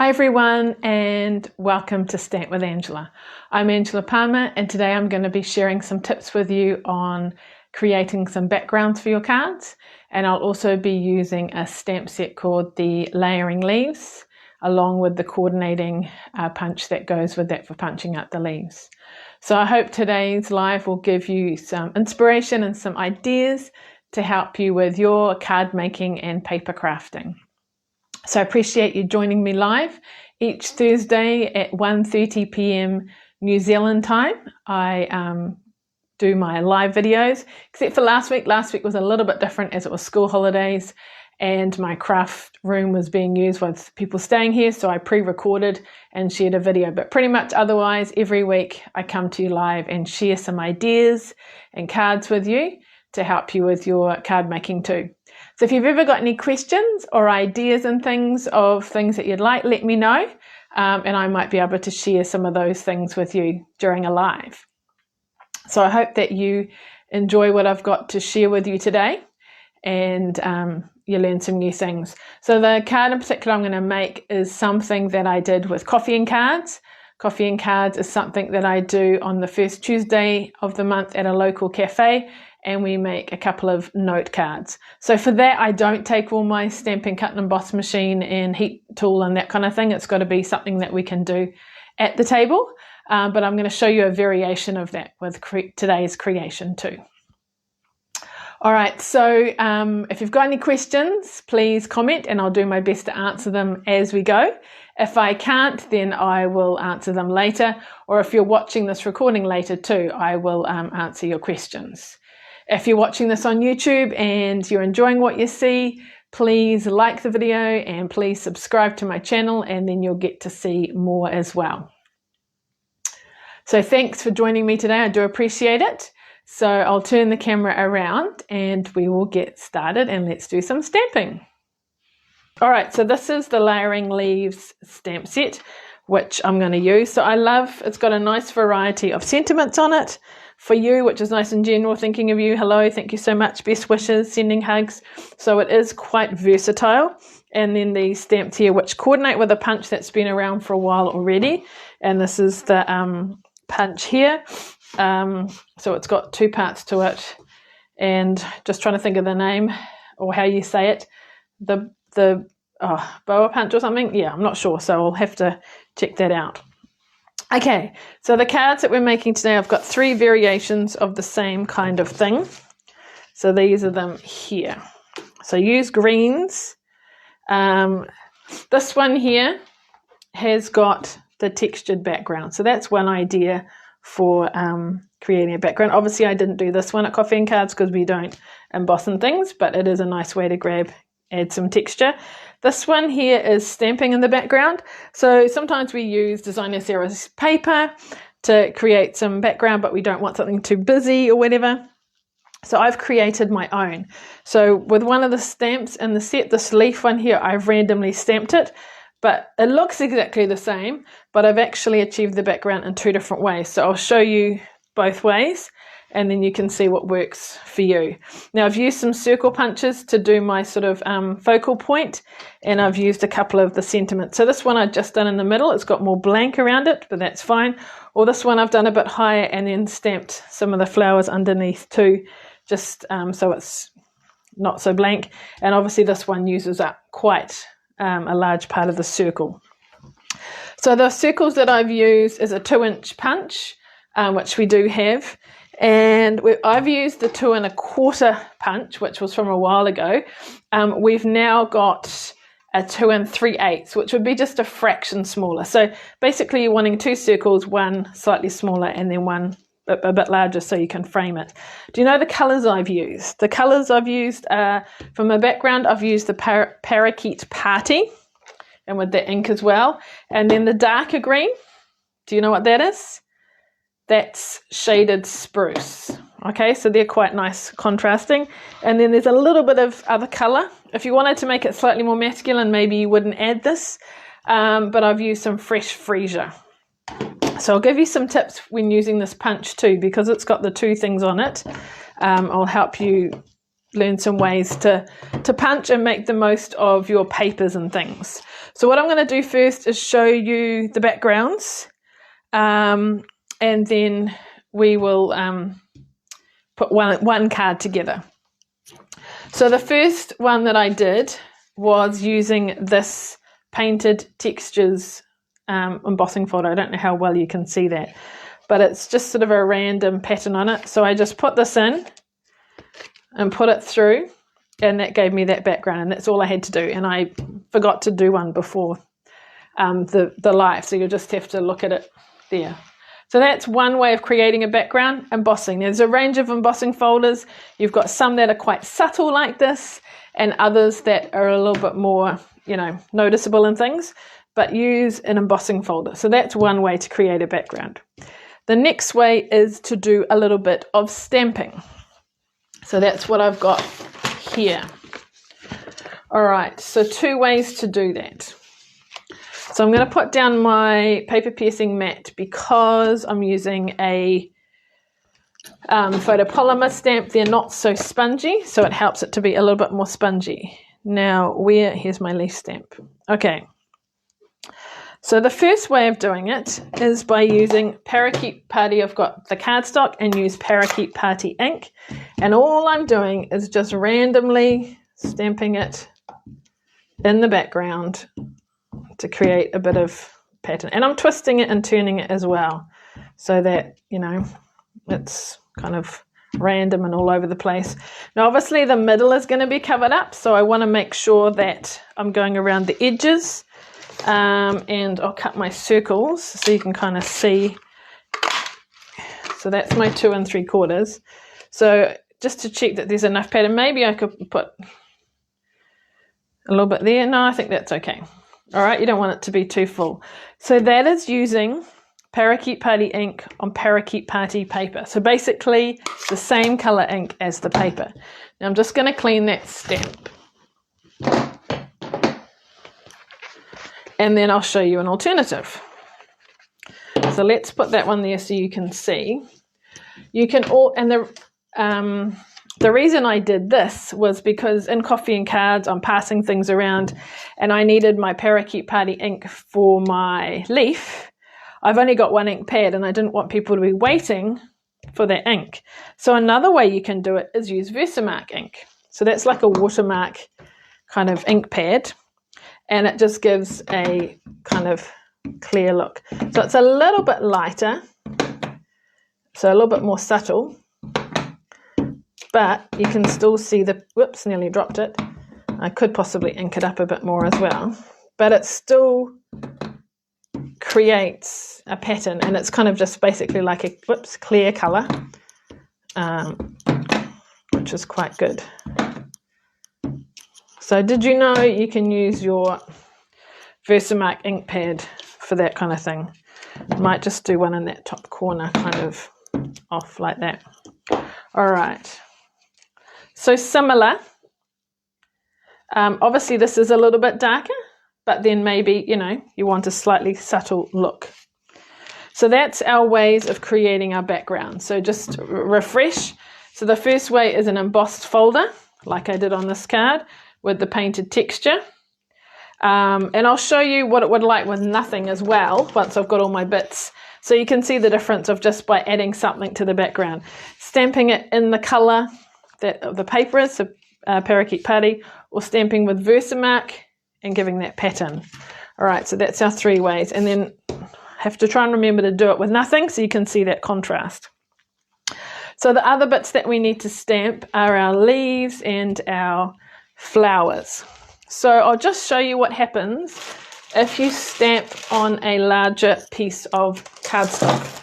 Hi everyone and welcome to Stamp with Angela. I'm Angela Palmer and today I'm going to be sharing some tips with you on creating some backgrounds for your cards, and I'll also be using a stamp set called the Layering Leaves along with the coordinating punch that goes with that for punching out the leaves. So I hope today's live will give you some inspiration and some ideas to help you with your card making and paper crafting. So I appreciate you joining me live each Thursday at 1:30 p.m. New Zealand time. I do my live videos, except for last week. Last week was a little bit different as it was school holidays and my craft room was being used with people staying here, so I pre-recorded and shared a video. But pretty much otherwise, every week I come to you live and share some ideas and cards with you to help you with your card making too. So if you've ever got any questions or ideas and things of things that you'd like, let me know, and I might be able to share some of those things with you during a live. So I hope that you enjoy what I've got to share with you today, and you learn some new things. So the card in particular I'm going to make is something that I did with coffee and cards. Coffee and cards is something that I do on the first Tuesday of the month at a local cafe, and we make a couple of note cards. So for that, I don't take all my stamping, cut and emboss machine and heat tool and that kind of thing. It's got to be something that we can do at the table, but I'm going to show you a variation of that with today's creation too. All right, so if you've got any questions, please comment and I'll do my best to answer them as we go. If I can't, then I will answer them later, or if you're watching this recording later too, I will answer your questions. If you're watching this on YouTube and you're enjoying what you see, please like the video and please subscribe to my channel, and then you'll get to see more as well. So thanks for joining me today. I do appreciate it. So I'll turn the camera around and we will get started, and let's do some stamping. All right, so this is the Layering Leaves stamp set, which I'm going to use. So I love, it's got a nice variety of sentiments on it for you, which is nice and general, thinking of you, hello, thank you so much, best wishes, sending hugs. So it is quite versatile. And then these stamps here, which coordinate with a punch that's been around for a while already. And this is the punch here. So it's got two parts to it. And just trying to think of the name or how you say it. The Bough punch or something? Yeah, I'm not sure. So I'll have to check that out. Okay, so the cards that we're making today, I've got three variations of the same kind of thing. So these are them here. So use greens. This one here has got the textured background. So that's one idea for creating a background. Obviously, I didn't do this one at Coffee and Cards because we don't emboss and things, but it is a nice way to add some texture. This one here is stamping in the background. So sometimes we use designer Sarah's paper to create some background, but we don't want something too busy or whatever. So I've created my own. So with one of the stamps in the set, this leaf one here, I've randomly stamped it, but it looks exactly the same, but I've actually achieved the background in two different ways. So I'll show you both ways, and then you can see what works for you. Now I've used some circle punches to do my sort of focal point, and I've used a couple of the sentiments. So this one I've just done in the middle, it's got more blank around it, but that's fine. Or this one I've done a bit higher and then stamped some of the flowers underneath too, just so it's not so blank. And obviously this one uses up quite a large part of the circle. So the circles that I've used is a 2-inch punch, which we do have. And I've used the 2 1/4 punch, which was from a while ago. We've now got a 2 3/8, which would be just a fraction smaller. So basically you're wanting two circles, one slightly smaller and then one a bit larger so you can frame it. Do you know the colours I've used? The colours I've used from the background, I've used the Parakeet Party, and with the ink as well. And then the darker green, do you know what that is? That's shaded spruce. Okay, so they're quite nice contrasting. And then there's a little bit of other colour. If you wanted to make it slightly more masculine, maybe you wouldn't add this, but I've used some fresh freesia. So I'll give you some tips when using this punch too, because it's got the two things on it. I'll help you learn some ways to punch and make the most of your papers and things. So what I'm going to do first is show you the backgrounds, and then we will put one card together. So the first one that I did was using this Painted Textures embossing folder. I don't know how well you can see that, but it's just sort of a random pattern on it. So I just put this in and put it through, and that gave me that background, and that's all I had to do. And I forgot to do one before the live, so you'll just have to look at it there. So that's one way of creating a background, embossing. There's a range of embossing folders. You've got some that are quite subtle like this, and others that are a little bit more, noticeable and things, but use an embossing folder. So that's one way to create a background. The next way is to do a little bit of stamping. So that's what I've got here. All right, so two ways to do that. So I'm going to put down my paper piercing mat because I'm using a photopolymer stamp. They're not so spongy, so it helps it to be a little bit more spongy. Now, here's my leaf stamp. Okay. So the first way of doing it is by using Parakeet Party. I've got the cardstock and use Parakeet Party ink. And all I'm doing is just randomly stamping it in the background to create a bit of pattern. And I'm twisting it and turning it as well, so that, it's kind of random and all over the place. Now, obviously the middle is going to be covered up, so I want to make sure that I'm going around the edges. And I'll cut my circles so you can kind of see. So that's my 2 3/4. So just to check that there's enough pattern, maybe I could put a little bit there. No, I think that's okay. All right, you don't want it to be too full. So that is using Parakeet Party ink on Parakeet Party paper. So basically the same color ink as the paper. Now I'm just going to clean that stamp. And then I'll show you an alternative. So let's put that one there so you can see. You can the reason I did this was because in Coffee and Cards, I'm passing things around, and I needed my Parakeet Party ink for my leaf. I've only got one ink pad, and I didn't want people to be waiting for that ink. So another way you can do it is use Versamark ink. So that's like a watermark kind of ink pad, and it just gives a kind of clear look. So it's a little bit lighter, so a little bit more subtle, but you can still see the, whoops, nearly dropped it. I could possibly ink it up a bit more as well, but it still creates a pattern, and it's kind of just basically like a, whoops, clear color, which is quite good. So did you know you can use your Versamark ink pad for that kind of thing? Might just do one in that top corner, kind of off like that. All right. So similar. Obviously this is a little bit darker, but then maybe, you want a slightly subtle look. So that's our ways of creating our background. So just refresh. So the first way is an embossed folder, like I did on this card, with the painted texture. And I'll show you what it would like with nothing as well, once I've got all my bits. So you can see the difference of just by adding something to the background. Stamping it in the colour that the paper is, so Parakeet Party, or stamping with Versamark and giving that pattern. All right, so that's our 3 ways. And then have to try and remember to do it with nothing so you can see that contrast. So the other bits that we need to stamp are our leaves and our flowers. So I'll just show you what happens if you stamp on a larger piece of cardstock.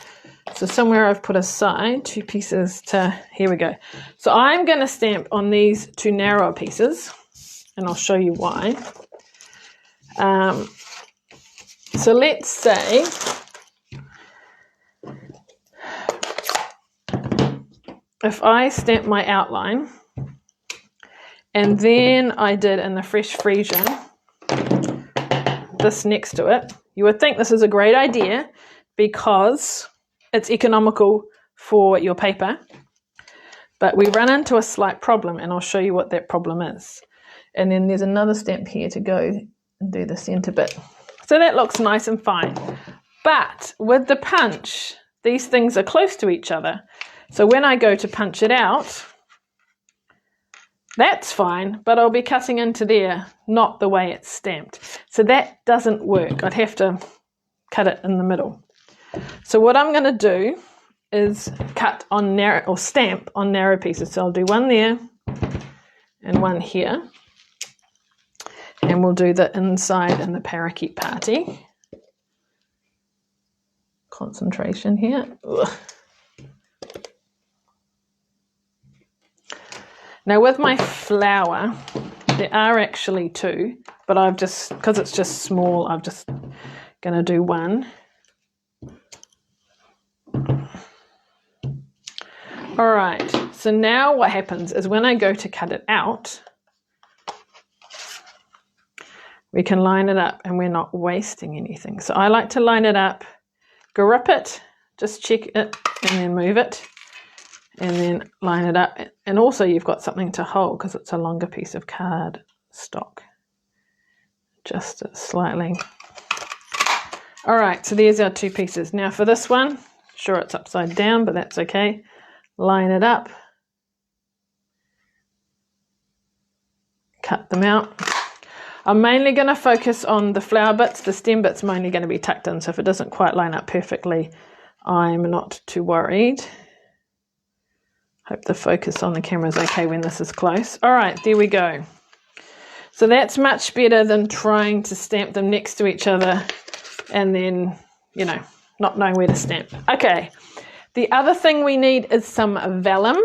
So somewhere I've put aside 2 pieces to, here we go. So I'm going to stamp on these 2 narrower pieces, and I'll show you why. So let's say if I stamp my outline, and then I did in the Fresh Frisian this next to it, you would think this is a great idea because it's economical for your paper. But we run into a slight problem, and I'll show you what that problem is. And then there's another stamp here to go and do the centre bit. So that looks nice and fine. But with the punch, these things are close to each other. So when I go to punch it out, that's fine, but I'll be cutting into there, not the way it's stamped. So that doesn't work. I'd have to cut it in the middle. So what I'm going to do is cut on narrow, or stamp on narrow pieces. So I'll do one there and one here. And we'll do the inside and the parakeet party. Concentration here. Ugh. Now with my flower, there are actually two, but I've just, because it's just small, I'm just going to do one. All right, so now what happens is when I go to cut it out, we can line it up and we're not wasting anything. So I like to line it up, grip it, just check it and then move it. And then line it up. And also you've got something to hold because it's a longer piece of card stock. Just slightly. All right, so there's our two pieces. Now for this one, sure it's upside down, but that's okay. Line it up. Cut them out. I'm mainly going to focus on the flower bits. The stem bit's mainly going to be tucked in, so if it doesn't quite line up perfectly, I'm not too worried. Hope the focus on the camera is okay when this is close. All right, there we go. So that's much better than trying to stamp them next to each other and then, you know, not knowing where to stamp. Okay, the other thing we need is some vellum.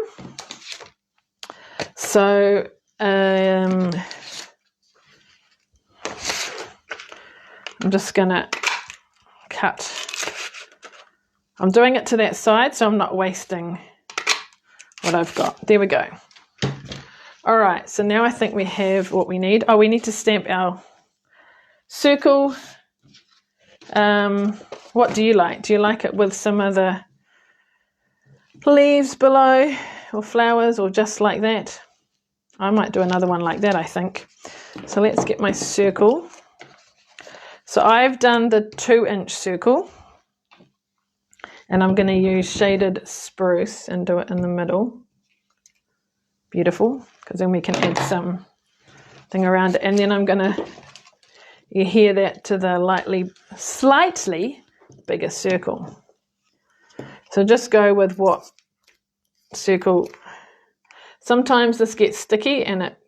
So I'm just going to cut. I'm doing it to that side so I'm not wasting what I've got. There we go. All right, so now I think we have what we need. Oh, we need to stamp our circle. What do you like? Do you like it with some of the leaves below or flowers or just like that? I might do another one like that, I think. So let's get my circle. So I've done the 2-inch circle. And I'm going to use shaded spruce and do it in the middle. Beautiful, because then we can add something around it. And then I'm going to adhere that to the slightly bigger circle. So just go with what circle. Sometimes this gets sticky and it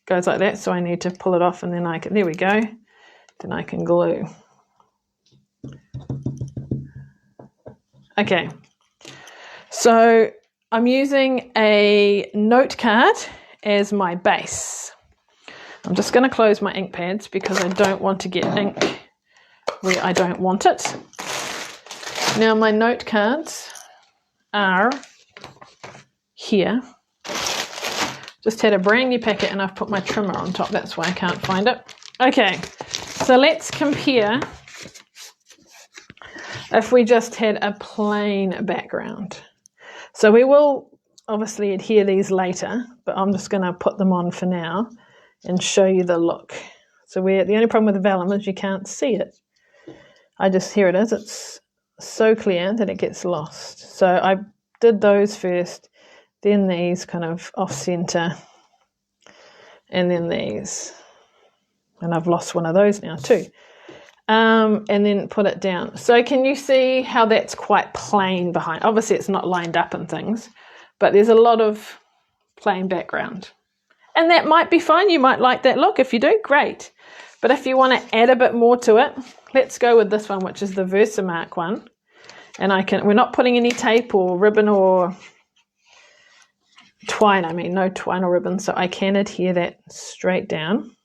goes like that, so I need to pull it off and then I can, there we go, then I can glue. Okay, so I'm using a note card as my base. I'm just going to close my ink pads because I don't want to get ink where I don't want it. Now my note cards are here. Just had a brand new packet and I've put my trimmer on top, that's why I can't find it. Okay, so let's compare. If we just had a plain background. So we will obviously adhere these later, but I'm just going to put them on for now and show you the look. So the only problem with the vellum is you can't see it. Here it is, it's so clear that it gets lost. So I did those first, then these kind of off center, and then these. And I've lost one of those now too. And then put it down. So can you see how that's quite plain behind? Obviously it's not lined up and things, but there's a lot of plain background. And that might be fine. You might like that look. If you do, great. But if you want to add a bit more to it, let's go with this one, which is the Versamark one. And we're not putting any tape or ribbon or twine. No twine or ribbon. So I can adhere that straight down.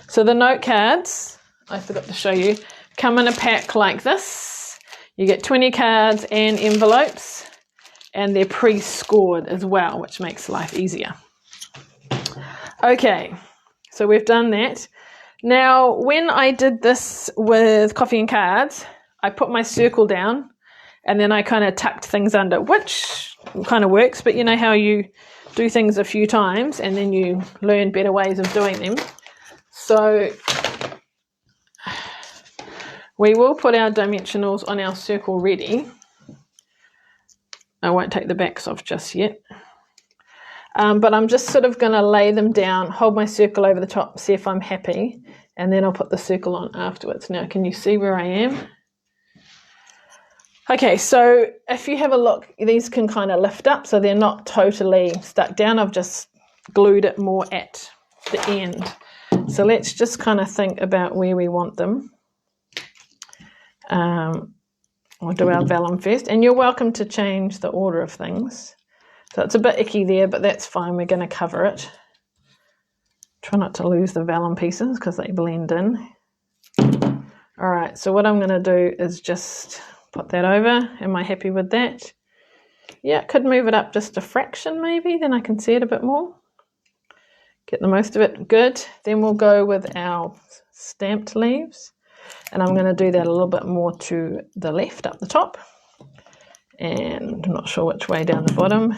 So the note cards, I forgot to show you, come in a pack like this. You get 20 cards and envelopes, and they're pre-scored as well, which makes life easier. Okay, so we've done that. Now, when I did this with coffee and cards, I put my circle down, and then I kind of tucked things under, which kind of works, but you know how you do things a few times and then you learn better ways of doing them. So we will put our dimensionals on our circle ready. I won't take the backs off just yet. But I'm just sort of going to lay them down, hold my circle over the top, see if I'm happy, and then I'll put the circle on afterwards. Now, can you see where I am? Okay, so if you have a look, these can kind of lift up, so they're not totally stuck down. I've just glued it more at the end. So let's just kind of think about where we want them. We'll do our vellum first, and you're welcome to change the order of things. So it's a bit icky there, but that's fine. We're going to cover it. Try not to lose the vellum pieces because they blend in. All right, so what I'm going to do is just put that over. Am I happy with that? Yeah, could move it up just a fraction maybe, then I can see it a bit more. Get the most of it. Good. Then we'll go with our stamped leaves. And I'm going to do that a little bit more to the left up the top. And I'm not sure which way down the bottom.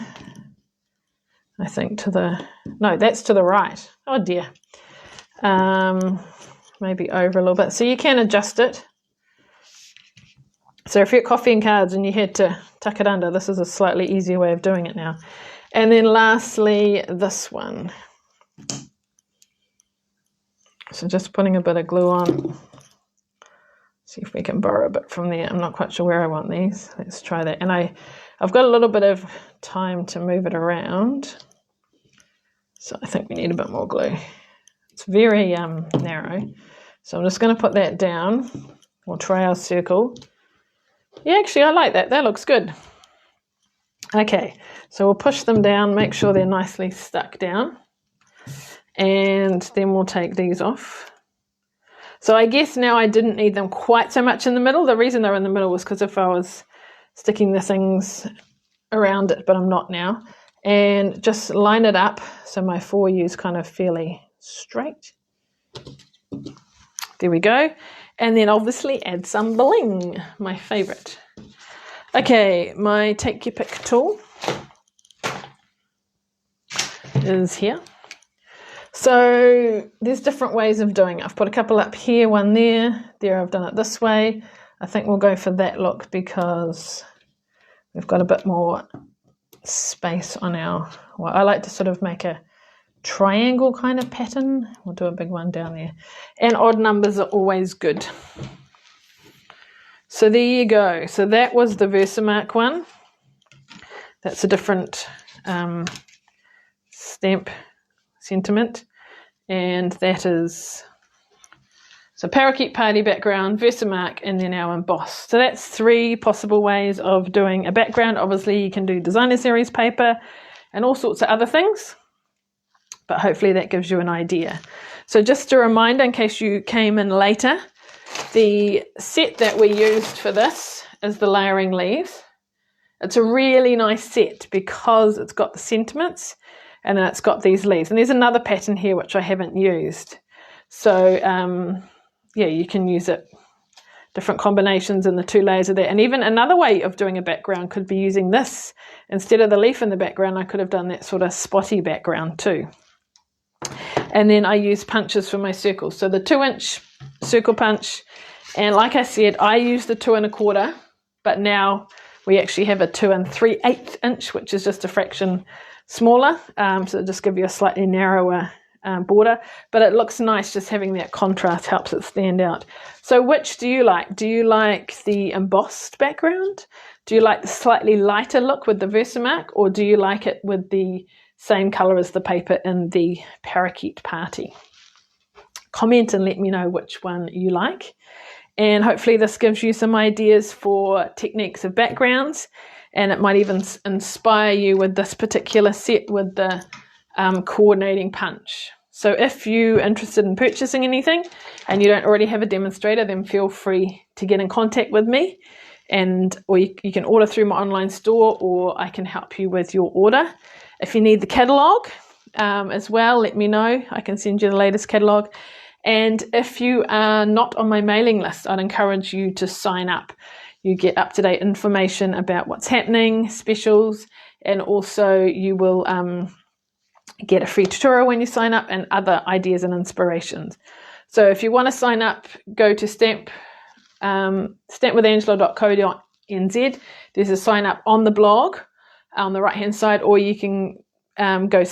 I think to the... No, that's to the right. Oh dear. Maybe over a little bit. So you can adjust it. So if you're at coffee and cards and you had to tuck it under, this is a slightly easier way of doing it now. And then lastly, this one. So just putting a bit of glue on. See if we can borrow a bit from there. I'm not quite sure where I want these. Let's try that. And I've got a little bit of time to move it around. So I think we need a bit more glue. It's very narrow. So I'm just going to put that down. We'll try our circle. Yeah, actually, I like that. That looks good. Okay, so we'll push them down, make sure they're nicely stuck down. And then we'll take these off. So I guess now I didn't need them quite so much in the middle. The reason they're in the middle was because if I was sticking the things around it, but I'm not now. And just line it up so my 4U is kind of fairly straight. There we go. And then obviously add some bling, my favourite. Okay, my take your pick tool is here. So there's different ways of doing it. I've put a couple up here, one there. There I've done it this way. I think we'll go for that look because we've got a bit more space on our... Well, I like to sort of make a triangle kind of pattern. We'll do a big one down there. And odd numbers are always good. So there you go. So that was the Versamark one. That's a different stamp sentiment. And that is, so Parakeet Party background, Versamark, and then our emboss. So that's 3 possible ways of doing a background. Obviously you can do designer series paper and all sorts of other things, but hopefully that gives you an idea. So just a reminder in case you came in later, the set that we used for this is the layering leaves. It's a really nice set because it's got the sentiments and then it's got these leaves. And there's another pattern here which I haven't used. So yeah, you can use it, different combinations in the 2 layers of that. And even another way of doing a background could be using this. Instead of the leaf in the background, I could have done that sort of spotty background too. And then I use punches for my circles. So the 2-inch circle punch. And like I said, I use the 2 1/4, but now we actually have a 2 3/8 inch, which is just a fraction smaller. So it'll just give you a slightly narrower border, but it looks nice just having that contrast, helps it stand out. So which do you like? Do you like the embossed background? Do you like the slightly lighter look with the Versamark, or do you like it with the same colour as the paper in the Parakeet Party? Comment and let me know which one you like. And hopefully this gives you some ideas for techniques of backgrounds, and it might even inspire you with this particular set with the coordinating punch. So if you're interested in purchasing anything and you don't already have a demonstrator, then feel free to get in contact with me, or you can order through my online store, or I can help you with your order. If you need the catalogue as well, let me know. I can send you the latest catalogue. And if you are not on my mailing list, I'd encourage you to sign up. You get up-to-date information about what's happening, specials, and also you will get a free tutorial when you sign up and other ideas and inspirations. So if you want to sign up, go to stampwithangela.co.nz. There's a sign up on the blog on the right hand side, or you can go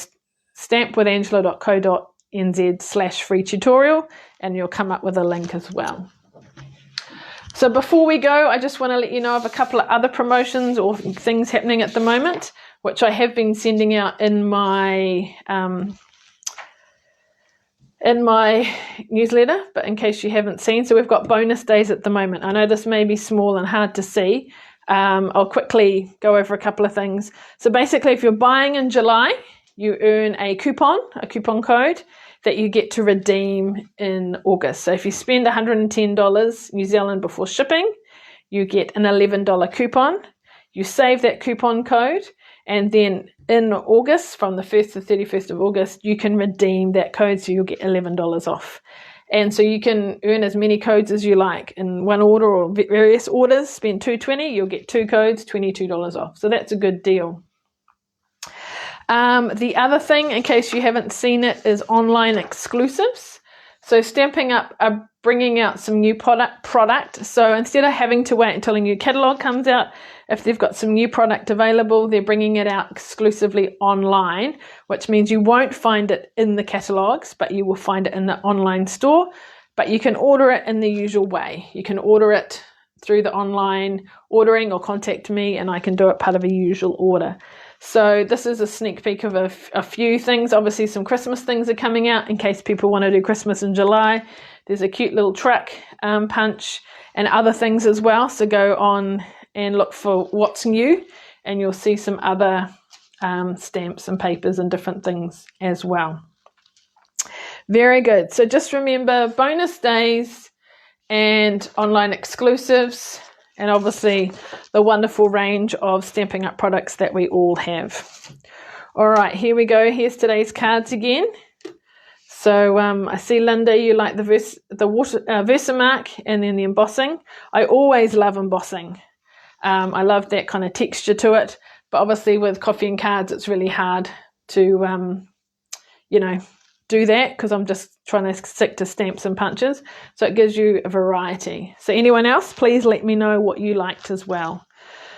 stampwithangela.co.nz/free tutorial and you'll come up with a link as well. So before we go, I just want to let you know of a couple of other promotions or things happening at the moment, which I have been sending out in my newsletter, but in case you haven't seen, so we've got bonus days at the moment. I know this may be small and hard to see. I'll quickly go over a couple of things. So basically, if you're buying in July, you earn a coupon code that you get to redeem in August. So if you spend $110 New Zealand before shipping, you get an $11 coupon. You save that coupon code, and then in August, from the 1st to 31st of August, you can redeem that code, so you'll get $11 off. And so you can earn as many codes as you like in one order or various orders. Spend $2.20, you'll get 2 codes, $22 off. So that's a good deal. The other thing, in case you haven't seen it, is online exclusives. So Stampin' Up are bringing out some new product. So instead of having to wait until a new catalogue comes out, if they've got some new product available, they're bringing it out exclusively online, which means you won't find it in the catalogues, but you will find it in the online store. But you can order it in the usual way. You can order it through the online ordering or contact me, and I can do it part of a usual order. So this is a sneak peek of a few things. Obviously some Christmas things are coming out in case people want to do Christmas in July. There's a cute little truck punch and other things as well. So go on and look for what's new, and you'll see some other stamps and papers and different things as well. Very good. So just remember bonus days and online exclusives, and obviously the wonderful range of Stampin' Up products that we all have. All right, here we go. Here's today's cards again. So I see, Linda, you like the Versamark and then the embossing. I always love embossing. I love that kind of texture to it. But obviously with coffee and cards, it's really hard to, do that because I'm just trying to stick to stamps and punches. So it gives you a variety. So anyone else, please let me know what you liked as well.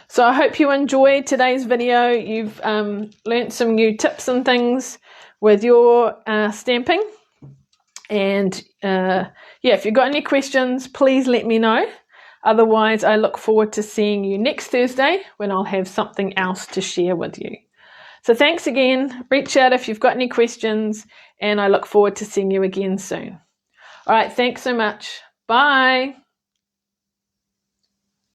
So I hope you enjoyed today's video. You've learnt some new tips and things with your stamping. And if you've got any questions, please let me know. Otherwise, I look forward to seeing you next Thursday when I'll have something else to share with you. So thanks again. Reach out if you've got any questions, and I look forward to seeing you again soon. All right, thanks so much. Bye.